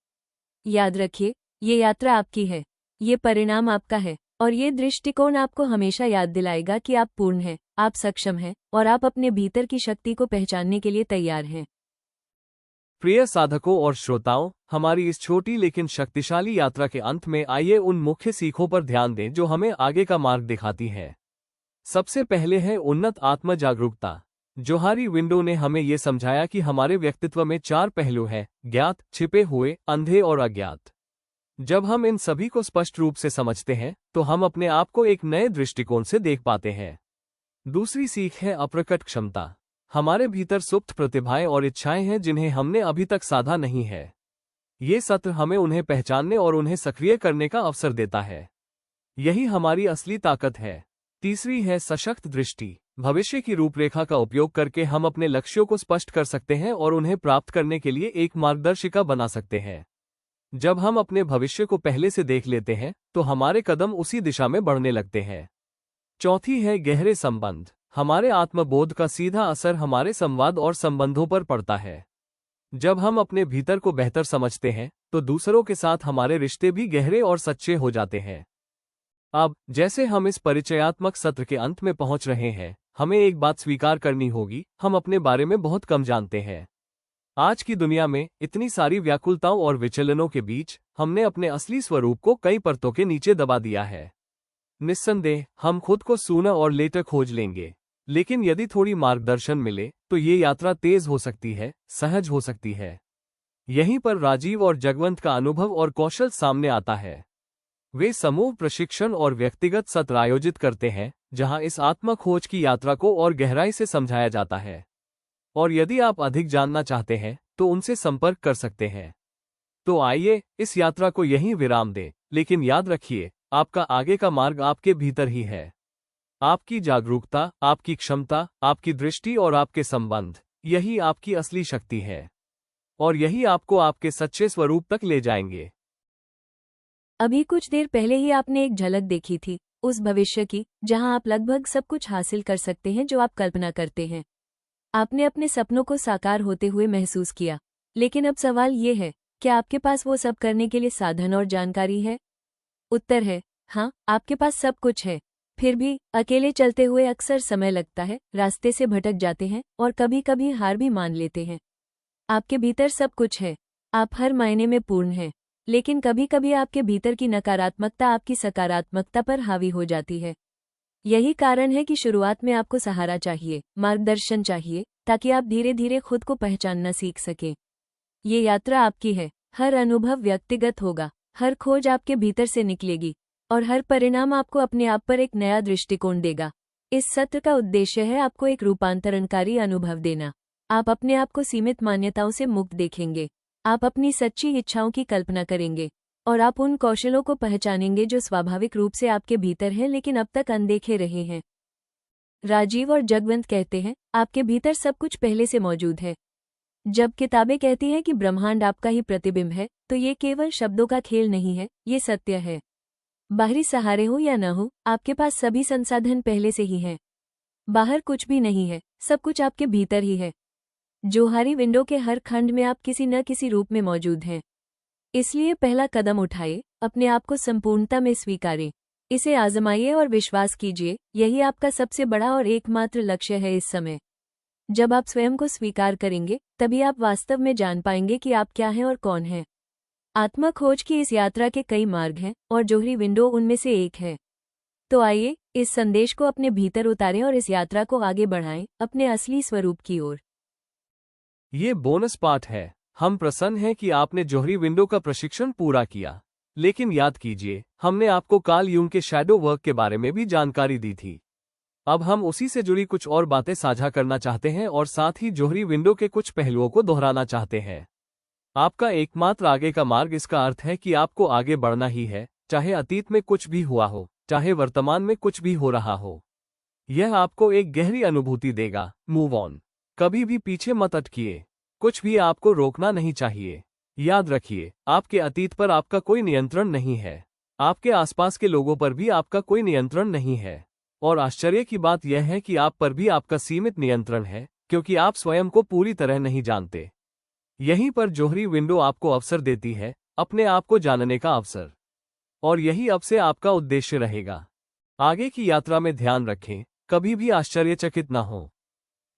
S1: याद रखिए, ये यात्रा आपकी है, ये परिणाम आपका है, और ये दृष्टिकोण आपको हमेशा याद दिलाएगा कि आप पूर्ण हैं, आप सक्षम हैं, और आप अपने भीतर की शक्ति को पहचानने के लिए तैयार हैं।
S2: प्रिय साधकों और श्रोताओं, हमारी इस छोटी लेकिन शक्तिशाली यात्रा के अंत में आइए उन मुख्य सीखों पर ध्यान दें जो हमें आगे का मार्ग दिखाती हैं। सबसे पहले है उन्नत आत्म जागरूकता। जोहारी विंडो ने हमें ये समझाया कि हमारे व्यक्तित्व में 4 पहलू हैं: ज्ञात, छिपे हुए, अंधे और अज्ञात। जब हम इन सभी को स्पष्ट रूप से समझते हैं, तो हम अपने आप को एक नए दृष्टिकोण से देख पाते हैं। दूसरी सीख है अप्रकट क्षमता। हमारे भीतर सुप्त प्रतिभाएं और इच्छाएं हैं जिन्हें हमने अभी तक साधा नहीं है। ये सत्र हमें उन्हें पहचानने और उन्हें सक्रिय करने का अवसर देता है। यही हमारी असली ताकत है। तीसरी है सशक्त दृष्टि। भविष्य की रूपरेखा का उपयोग करके हम अपने लक्ष्यों को स्पष्ट कर सकते हैं और उन्हें प्राप्त करने के लिए एक मार्गदर्शिका बना सकते हैं। जब हम अपने भविष्य को पहले से देख लेते हैं तो हमारे कदम उसी दिशा में बढ़ने लगते हैं। चौथी है गहरे संबंध। हमारे आत्मबोध का सीधा असर हमारे संवाद और संबंधों पर पड़ता है। जब हम अपने भीतर को बेहतर समझते हैं तो दूसरों के साथ हमारे रिश्ते भी गहरे और सच्चे हो जाते हैं। अब जैसे हम इस परिचयात्मक सत्र के अंत में पहुंच रहे हैं, हमें एक बात स्वीकार करनी होगी, हम अपने बारे में बहुत कम जानते हैं। आज की दुनिया में इतनी सारी व्याकुलताओं और विचलनों के बीच हमने अपने असली स्वरूप को कई परतों के नीचे दबा दिया है। निस्संदेह हम खुद को सूना और लेटर खोज लेंगे, लेकिन यदि थोड़ी मार्गदर्शन मिले तो ये यात्रा तेज हो सकती है, सहज हो सकती है। यहीं पर राजीव और जगवंत का अनुभव और कौशल सामने आता है। वे समूह प्रशिक्षण और व्यक्तिगत सत्र आयोजित करते हैं जहां इस आत्म खोज की यात्रा को और गहराई से समझाया जाता है। और यदि आप अधिक जानना चाहते हैं तो उनसे संपर्क कर सकते हैं। तो आइए इस यात्रा को यहीं विराम दें, लेकिन याद रखिए, आपका आगे का मार्ग आपके भीतर ही है। आपकी जागरूकता, आपकी क्षमता, आपकी दृष्टि और आपके संबंध, यही आपकी असली शक्ति है और यही आपको आपके सच्चे स्वरूप तक ले जाएंगे।
S1: अभी कुछ देर पहले ही आपने एक झलक देखी थी उस भविष्य की जहां आप लगभग सब कुछ हासिल कर सकते हैं जो आप कल्पना करते हैं। आपने अपने सपनों को साकार होते हुए महसूस किया, लेकिन अब सवाल ये है, क्या आपके पास वो सब करने के लिए साधन और जानकारी है? उत्तर है हाँ, आपके पास सब कुछ है। फिर भी अकेले चलते हुए अक्सर समय लगता है, रास्ते से भटक जाते हैं और कभी कभी हार भी मान लेते हैं। आपके भीतर सब कुछ है, आप हर मायने में पूर्ण हैं, लेकिन कभी कभी आपके भीतर की नकारात्मकता आपकी सकारात्मकता पर हावी हो जाती है। यही कारण है कि शुरुआत में आपको सहारा चाहिए, मार्गदर्शन चाहिए, ताकि आप धीरे धीरे खुद को पहचानना सीख सकें। ये यात्रा आपकी है, हर अनुभव व्यक्तिगत होगा, हर खोज आपके भीतर से निकलेगी और हर परिणाम आपको अपने आप पर एक नया दृष्टिकोण देगा। इस सत्र का उद्देश्य है आपको एक रूपांतरणकारी अनुभव देना। आप अपने आप को सीमित मान्यताओं से मुक्त देखेंगे, आप अपनी सच्ची इच्छाओं की कल्पना करेंगे और आप उन कौशलों को पहचानेंगे जो स्वाभाविक रूप से आपके भीतर हैं लेकिन अब तक अनदेखे रहे हैं। राजीव और जगवंत कहते हैं, आपके भीतर सब कुछ पहले से मौजूद है। जब किताबें कहती हैं कि ब्रह्मांड आपका ही प्रतिबिंब है, तो ये केवल शब्दों का खेल नहीं है, ये सत्य है। बाहरी सहारे हो या न हो, आपके पास सभी संसाधन पहले से ही हैं। बाहर कुछ भी नहीं है, सब कुछ आपके भीतर ही है। जोहारी विंडो के हर खंड में आप किसी न किसी रूप में मौजूद हैं। इसलिए पहला कदम उठाइए, अपने आप को संपूर्णता में स्वीकारें, इसे आजमाइए और विश्वास कीजिए, यही आपका सबसे बड़ा और एकमात्र लक्ष्य है इस समय। जब आप स्वयं को स्वीकार करेंगे, तभी आप वास्तव में जान पाएंगे कि आप क्या हैं और कौन हैं। आत्मा खोज की इस यात्रा के कई मार्ग हैं और जोहरी विंडो उनमें से एक है। तो आइए इस संदेश को अपने भीतर उतारें और इस यात्रा को आगे बढ़ाएं, अपने असली स्वरूप की ओर।
S2: ये बोनस पाठ है। हम प्रसन्न हैं कि आपने जोहरी विंडो का प्रशिक्षण पूरा किया, लेकिन याद कीजिए, हमने आपको कार्ल यूंग के शैडो वर्क के बारे में भी जानकारी दी थी। अब हम उसी से जुड़ी कुछ और बातें साझा करना चाहते हैं और साथ ही जोहरी विंडो के कुछ पहलुओं को दोहराना चाहते हैं। आपका एकमात्र आगे का मार्ग, इसका अर्थ है कि आपको आगे बढ़ना ही है, चाहे अतीत में कुछ भी हुआ हो, चाहे वर्तमान में कुछ भी हो रहा हो। यह आपको एक गहरी अनुभूति देगा। Move on. कभी भी पीछे मत अटकिए, कुछ भी आपको रोकना नहीं चाहिए। याद रखिए, आपके अतीत पर आपका कोई नियंत्रण नहीं है, आपके आसपास के लोगों पर भी आपका कोई नियंत्रण नहीं है। और आश्चर्य की बात यह है कि आप पर भी आपका सीमित नियंत्रण है, क्योंकि आप स्वयं को पूरी तरह नहीं जानते। यहीं पर जोहरी विंडो आपको अवसर देती है, अपने आप को जानने का अवसर। और यही अब से आपका उद्देश्य रहेगा। आगे की यात्रा में ध्यान रखें, कभी भी आश्चर्यचकित न हो।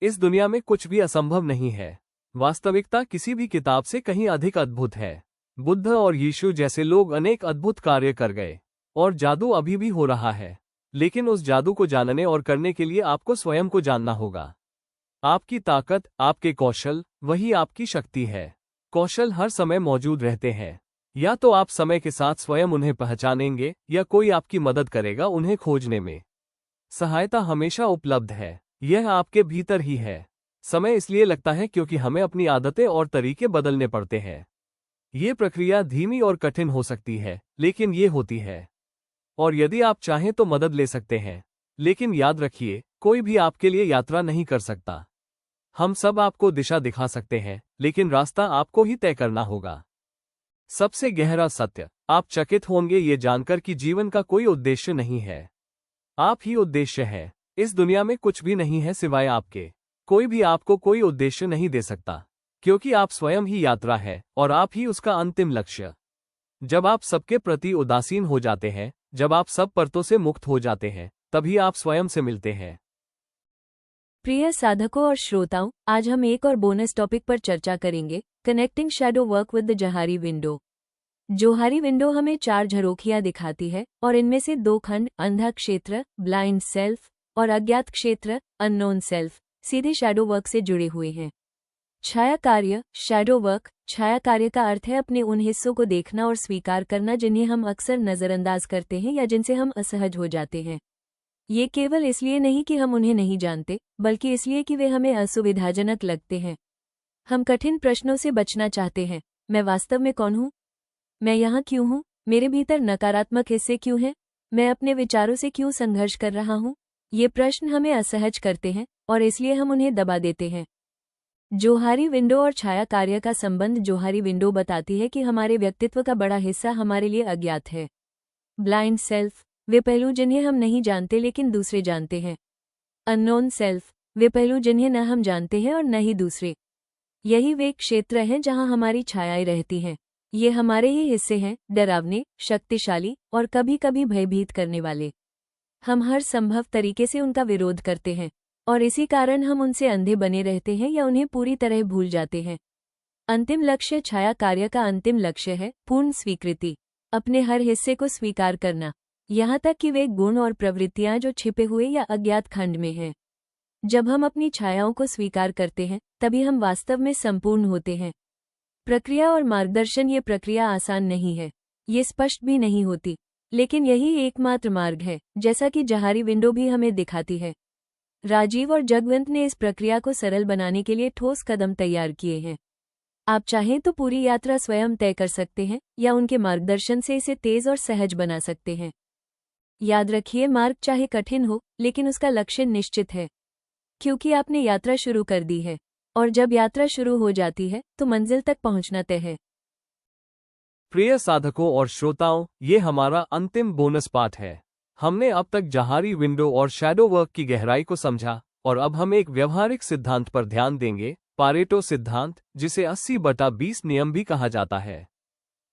S2: इस दुनिया में कुछ भी असंभव नहीं है। वास्तविकता किसी भी किताब से कहीं अधिक अद्भुत है। बुद्ध और यीशु जैसे लोग अनेक अद्भुत कार्य कर गए, और जादू अभी भी हो रहा है। लेकिन उस जादू को जानने और करने के लिए आपको स्वयं को जानना होगा। आपकी ताकत, आपके कौशल, वही आपकी शक्ति है। कौशल हर समय मौजूद रहते हैं, या तो आप समय के साथ स्वयं उन्हें पहचानेंगे या कोई आपकी मदद करेगा उन्हें खोजने में। सहायता हमेशा उपलब्ध है, यह आपके भीतर ही है। समय इसलिए लगता है क्योंकि हमें अपनी आदतें और तरीके बदलने पड़ते हैं। ये प्रक्रिया धीमी और कठिन हो सकती है, लेकिन ये होती है। और यदि आप चाहें तो मदद ले सकते हैं। लेकिन याद रखिए, कोई भी आपके लिए यात्रा नहीं कर सकता। हम सब आपको दिशा दिखा सकते हैं, लेकिन रास्ता आपको ही तय करना होगा। सबसे गहरा सत्य, आप चकित होंगे ये जानकर कि जीवन का कोई उद्देश्य नहीं है। आप ही उद्देश्य हैं। इस दुनिया में कुछ भी नहीं है सिवाय आपके। कोई भी आपको कोई उद्देश्य नहीं दे सकता, क्योंकि आप स्वयं ही यात्रा है और आप ही उसका अंतिम लक्ष्य। जब आप सबके प्रति उदासीन हो जाते हैं, जब आप सब परतों से मुक्त हो जाते हैं, तभी आप स्वयं से मिलते हैं।
S1: प्रिय साधकों और श्रोताओं, आज हम एक और बोनस टॉपिक पर चर्चा करेंगे, connecting shadow work with the Johari window. Johari window हमें 4 झरोखियां दिखाती है और इनमें से 2 खंड, अंधा क्षेत्र ब्लाइंड सेल्फ और अज्ञात क्षेत्र अननोन सेल्फ, सीधे शैडो वर्क से जुड़े हुए हैं। छाया कार्य, शैडो वर्क। छाया कार्य का अर्थ है अपने उन हिस्सों को देखना और स्वीकार करना जिन्हें हम अक्सर नजरअंदाज करते हैं या जिनसे हम असहज हो जाते हैं। ये केवल इसलिए नहीं कि हम उन्हें नहीं जानते, बल्कि इसलिए कि वे हमें असुविधाजनक लगते हैं। हम कठिन प्रश्नों से बचना चाहते हैं। मैं वास्तव में कौन हूँ? मैं यहाँ क्यों हूँ? मेरे भीतर नकारात्मक हिस्से क्यों हैं? मैं अपने विचारों से क्यों संघर्ष कर रहा हूँ? ये प्रश्न हमें असहज करते हैं और इसलिए हम उन्हें दबा देते हैं। जोहारी विंडो और छाया कार्य का संबंध। जोहारी विंडो बताती है कि हमारे व्यक्तित्व का बड़ा हिस्सा हमारे लिए अज्ञात है। ब्लाइंड सेल्फ, वे पहलू जिन्हें हम नहीं जानते लेकिन दूसरे जानते हैं। अननोन सेल्फ, वे पहलू जिन्हें न हम जानते हैं और न ही दूसरे। यही वे क्षेत्र हैं जहां हमारी छायाएं रहती हैं। ये हमारे ही हिस्से हैं, डरावने, शक्तिशाली और कभी कभी भयभीत करने वाले। हम हर संभव तरीके से उनका विरोध करते हैं और इसी कारण हम उनसे अंधे बने रहते हैं या उन्हें पूरी तरह भूल जाते हैं। अंतिम लक्ष्य। छाया कार्य का अंतिम लक्ष्य है पूर्ण स्वीकृति, अपने हर हिस्से को स्वीकार करना, यहाँ तक कि वे गुण और प्रवृत्तियां जो छिपे हुए या अज्ञात खंड में हैं। जब हम अपनी छायाओं को स्वीकार करते हैं, तभी हम वास्तव में संपूर्ण होते हैं। प्रक्रिया और मार्गदर्शन। ये प्रक्रिया आसान नहीं है, ये स्पष्ट भी नहीं होती, लेकिन यही एकमात्र मार्ग है, जैसा कि जोहारी विंडो भी हमें दिखाती है। राजीव और जगवंत ने इस प्रक्रिया को सरल बनाने के लिए ठोस कदम तैयार किए हैं। आप चाहें तो पूरी यात्रा स्वयं तय कर सकते हैं या उनके मार्गदर्शन से इसे तेज और सहज बना सकते हैं। याद रखिए, मार्ग चाहे कठिन हो, लेकिन उसका लक्ष्य निश्चित है, क्योंकि आपने यात्रा शुरू कर दी है और जब यात्रा शुरू हो जाती है तो मंजिल तक पहुंचना तय है।
S2: प्रिय साधकों और श्रोताओं, ये हमारा अंतिम बोनस पाठ है। हमने अब तक जोहारी विंडो और शैडो वर्क की गहराई को समझा और अब हम एक व्यवहारिक सिद्धांत पर ध्यान देंगे, पारेटो सिद्धांत, जिसे 80/20 नियम भी कहा जाता है।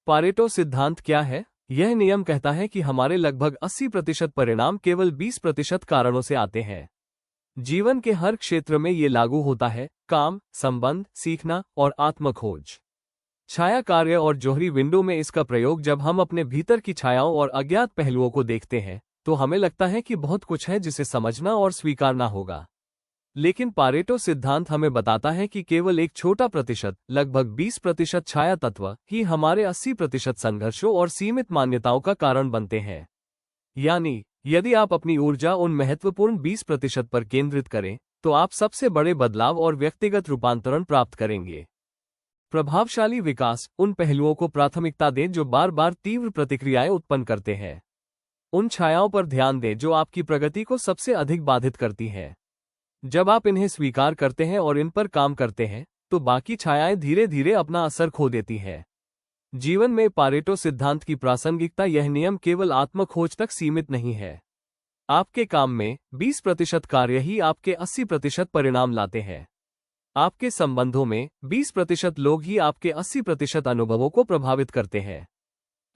S2: पारेटो सिद्धांत क्या है? यह नियम कहता है कि हमारे लगभग 80% परिणाम केवल 20% कारणों से आते हैं। जीवन के हर क्षेत्र में ये लागू होता है, काम, संबंध, सीखना और आत्मखोज। छाया कार्य और जोहरी विंडो में इसका प्रयोग जब हम अपने भीतर की छायाओं और अज्ञात पहलुओं को देखते हैं, तो हमें लगता है कि बहुत कुछ है जिसे समझना और स्वीकारना होगा। लेकिन पारेटो सिद्धांत हमें बताता है कि केवल एक छोटा प्रतिशत, लगभग 20% छाया तत्व ही हमारे 80% संघर्षों और सीमित मान्यताओं का कारण बनते हैं। यानी, यदि आप अपनी ऊर्जा उन महत्वपूर्ण 20% पर केंद्रित करें, तो आप सबसे बड़े बदलाव और व्यक्तिगत रूपांतरण प्राप्त करेंगे। प्रभावशाली विकास। उन पहलुओं को प्राथमिकता दें जो बार बार तीव्र प्रतिक्रियाएं उत्पन्न करते हैं। उन छायाओं पर ध्यान दें जो आपकी प्रगति को सबसे अधिक बाधित करती हैं। जब आप इन्हें स्वीकार करते हैं और इन पर काम करते हैं, तो बाकी छायाएं धीरे धीरे अपना असर खो देती हैं। जीवन में पारेटो सिद्धांत की प्रासंगिकता। यह नियम केवल आत्मखोज तक सीमित नहीं है। आपके काम में 20% कार्य ही आपके 80% परिणाम लाते हैं। आपके संबंधों में 20% लोग ही आपके 80% अनुभवों को प्रभावित करते हैं।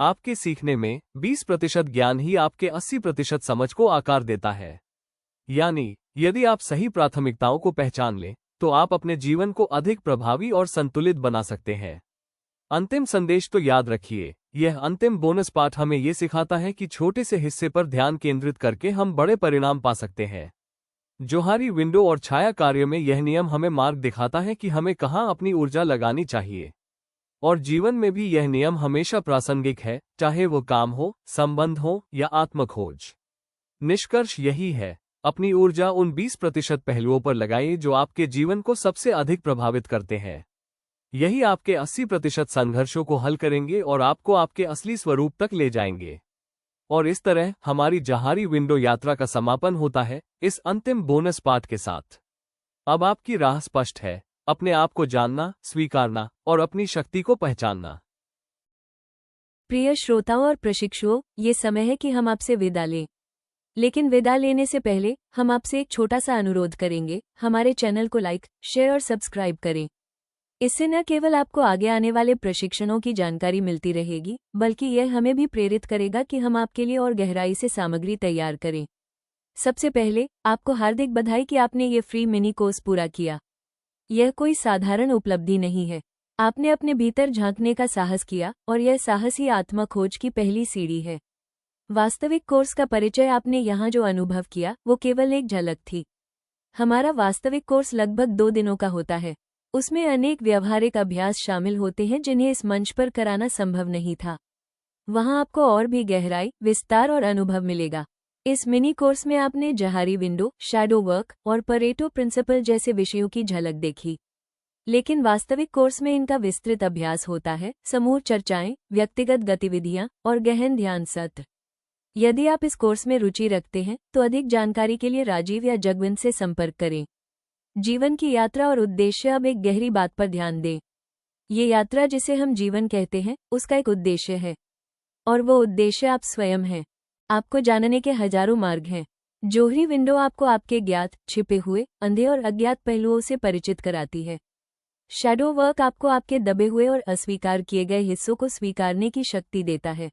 S2: आपके सीखने में 20% ज्ञान ही आपके 80% समझ को आकार देता है। यानी, यदि आप सही प्राथमिकताओं को पहचान लें, तो आप अपने जीवन को अधिक प्रभावी और संतुलित बना सकते हैं। अंतिम संदेश तो याद रखिए, यह अंतिम बोनस पाठ हमें यह सिखाता है कि छोटे से हिस्से पर ध्यान केंद्रित करके हम बड़े परिणाम पा सकते हैं। जोहारी विंडो और छाया कार्य में यह नियम हमें मार्ग दिखाता है कि हमें कहाँ अपनी ऊर्जा लगानी चाहिए। और जीवन में भी यह नियम हमेशा प्रासंगिक है, चाहे वो काम हो, संबंध हो या आत्मखोज। निष्कर्ष यही है, अपनी ऊर्जा उन 20% पहलुओं पर लगाइए जो आपके जीवन को सबसे अधिक प्रभावित करते हैं। यही आपके 80% संघर्षों को हल करेंगे और आपको आपके असली स्वरूप तक ले जाएंगे। और इस तरह हमारी जहारी विंडो यात्रा का समापन होता है इस अंतिम बोनस पाठ के साथ। अब आपकी राह स्पष्ट है, अपने आप को जानना, स्वीकारना और अपनी शक्ति को पहचानना।
S1: प्रिय श्रोताओं और प्रशिक्षुओं, ये समय है कि हम आपसे विदा लें। लेकिन विदा लेने से पहले हम आपसे एक छोटा सा अनुरोध करेंगे। हमारे चैनल को लाइक, शेयर और सब्सक्राइब करें। इससे न केवल आपको आगे आने वाले प्रशिक्षणों की जानकारी मिलती रहेगी, बल्कि यह हमें भी प्रेरित करेगा कि हम आपके लिए और गहराई से सामग्री तैयार करें। सबसे पहले आपको हार्दिक बधाई कि आपने ये फ्री मिनी कोर्स पूरा किया। यह कोई साधारण उपलब्धि नहीं है। आपने अपने भीतर झांकने का साहस किया और यह साहस ही आत्मा खोज की पहली सीढ़ी है। वास्तविक कोर्स का परिचय आपने यहाँ जो अनुभव किया वो केवल एक झलक थी। हमारा वास्तविक कोर्स लगभग 2 दिनों का होता है। उसमें अनेक व्यावहारिक अभ्यास शामिल होते हैं जिन्हें इस मंच पर कराना संभव नहीं था। वहाँ आपको और भी गहराई, विस्तार और अनुभव मिलेगा। इस मिनी कोर्स में आपने जहारी विंडो, शैडो वर्क और परेटो प्रिंसिपल जैसे विषयों की झलक देखी। लेकिन वास्तविक कोर्स में इनका विस्तृत अभ्यास होता है, समूह चर्चाएं, व्यक्तिगत गतिविधियां और गहन ध्यान सत्र। यदि आप इस कोर्स में रुचि रखते हैं तो अधिक जानकारी के लिए राजीव या जगविंद से संपर्क करें। जीवन की यात्रा और उद्देश्य। अब एक गहरी बात पर ध्यान दें। ये यात्रा जिसे हम जीवन कहते हैं, उसका एक उद्देश्य है। और वो उद्देश्य आप स्वयं हैं। आपको जानने के हजारों मार्ग हैं। जोहरी विंडो आपको आपके ज्ञात, छिपे हुए, अंधे और अज्ञात पहलुओं से परिचित कराती है। शैडो वर्क आपको आपके दबे हुए और अस्वीकार किए गए हिस्सों को स्वीकारने की शक्ति देता है।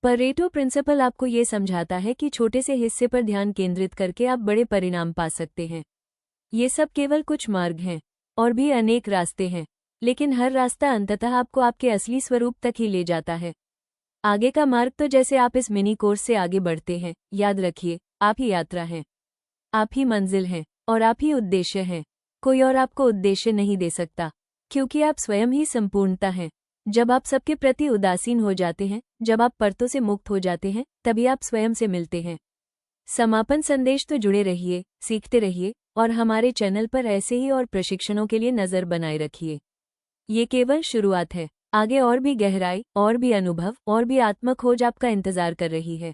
S1: परेटो प्रिंसिपल आपको ये समझाता है कि छोटे से हिस्से पर ध्यान केंद्रित करके आप बड़े परिणाम पा सकते हैं। ये सब केवल कुछ मार्ग हैं, और भी अनेक रास्ते हैं, लेकिन हर रास्ता अंततः आपको आपके असली स्वरूप तक ही ले जाता है। आगे का मार्ग तो जैसे आप इस मिनी कोर्स से आगे बढ़ते हैं, याद रखिए, आप ही यात्रा हैं, आप ही मंजिल हैं और आप ही उद्देश्य हैं। कोई और आपको उद्देश्य नहीं दे सकता, क्योंकि आप स्वयं ही संपूर्णता हैं। जब आप सबके प्रति उदासीन हो जाते हैं, जब आप परतों से मुक्त हो जाते हैं, तभी आप स्वयं से मिलते हैं। समापन संदेश तो जुड़े रहिए, सीखते रहिए और हमारे चैनल पर ऐसे ही और प्रशिक्षणों के लिए नज़र बनाए रखिए। ये केवल शुरुआत है। आगे और भी गहराई, और भी अनुभव और भी आत्मखोज आपका इंतजार कर रही है।